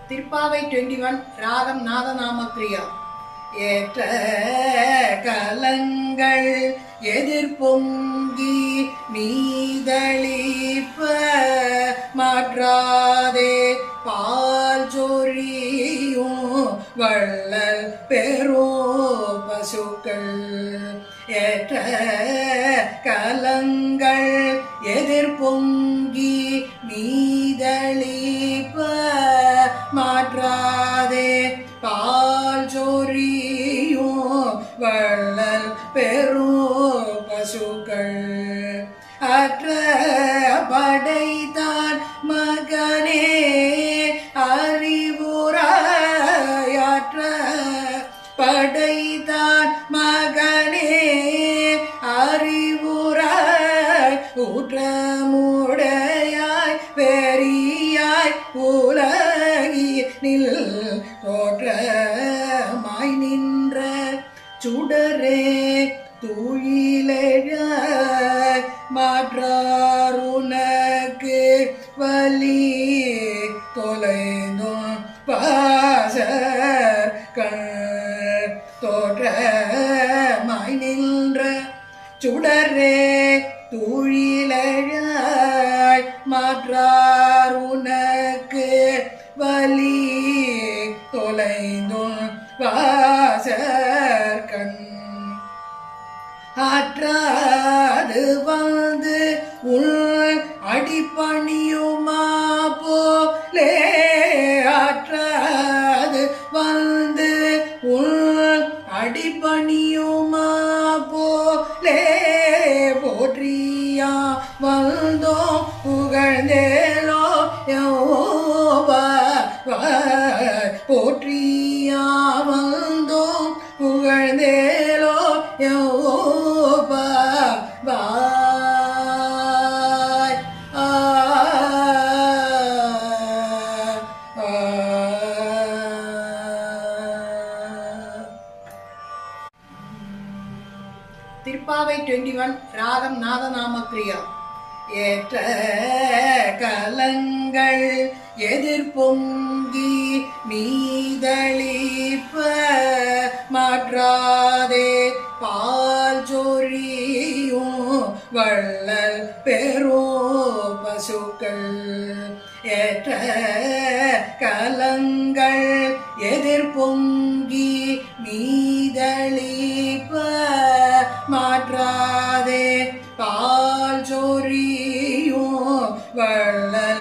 திருப்பாவை 21 ராகம் நாதநாமக்ரியா. ஏற்ற கலங்கள் எதிர்பொங்கி நீதளிப்ப மாற்றாதே பால் சொரியும் வள்ளல் பெரோ பசுக்கள். ஏற்ற கலங்கள் எதிர்பொங்கி நீதளிப்ப மாற்றாதே பால் சொரியும் வள்ளல் பெரும் பசுக்கள். அற்ற படைத்தான் மகனே அறிவுராயாற்ற படைத்தான் மகனே அறிவுராய் ஊற்றமுடையாய் பெரியாய் உலகினில் தோற்றமாய் நின்ற சுடரே துயிலெழாய் மாற்றாருனக்கு வலி தொலைந்தும் பாசர் கண் தோற்றமாய் நின்ற சுடரே துயிலெழாய் மாற்றாருனக்கு வலி தொலைந்தும் வாசர் கண். ஆற்றாது வந்து உள் அடிப்பணியுமா போலே ஆற்றாது வந்து உள் அடிப்பணியுமா போலே போற்றியா வந்தோம் புகழ்ந்தேலோ யோவா போற்றியா வந்தோம் புகழ்ந்தேலோ யோவா வாய். திருப்பாவை 21 ராகம் நாதநாமக்ரியா. ஏற்ற கலங்கள் எதிர்பொங்கி நீதளிப்ப மாற்றாதே பால் சொரியும் வள்ளல் பெரோ பசுக்கள். ஏற்ற கலங்கள் எதிர்பொங்கி நீதளி